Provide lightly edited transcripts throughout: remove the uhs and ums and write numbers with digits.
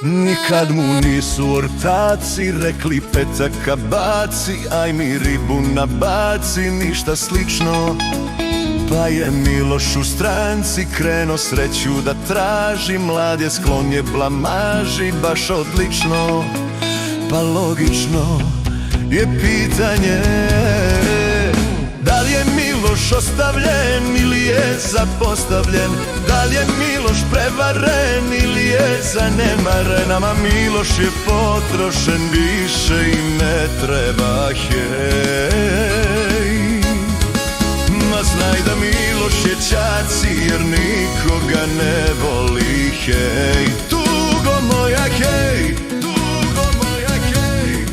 Nikad mu nisu ortaci rekli petaka baci, aj mi ribu nabaci, ništa slično. Pa je Miloš u stranci krenuo sreću da traži, mlad je sklon je blamaži, baš odlično. Pa logično je pitanje, da li je Miloš ostavljen ili je zapostavljen? Da li je Miloš prevaren ili je zanemaren? Ama Miloš je potrošen, više im ne treba, hej. Ma znaj da Miloš je čaci jer nikoga ne voli, hej. Tugo moja, hej, tugo moja, hej.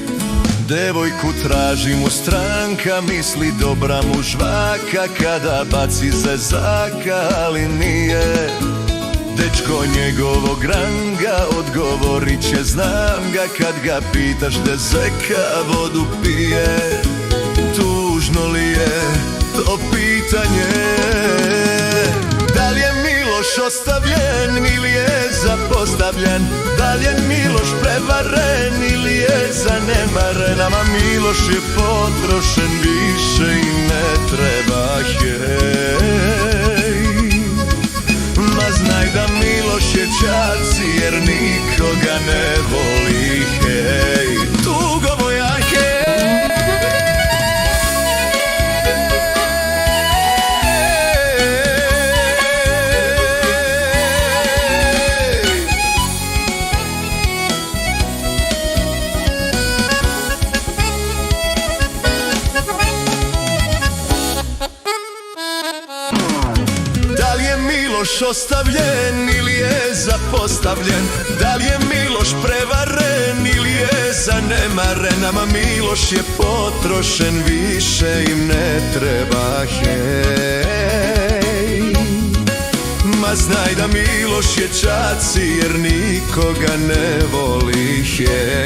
Devojku traži mu stranka, misli dobra mu žvaka, kada baci zezaka, ali nije dečko njegovog ranga. Odgovorit će znam ga kad ga pitaš de zeka vodu pije. Tužno li je to pitanje, da li je Miloš ostavljen ili je zapostavljen? Da li je Miloš prevaren ili je zanemaren? Ama Miloš je potrošen, više im ne treba, hej. Ma znaj da Miloš je čaci jer nikoga ne voli, hej. Tugo moja, hej. Da li je Miloš ostavljen ili je zapostavljen? Da li je Miloš prevaren ili je zanemaren? Ama Miloš je potrošen, više im ne treba, hej. Ma znaj da Miloš je čaci jer nikoga ne voli, hej.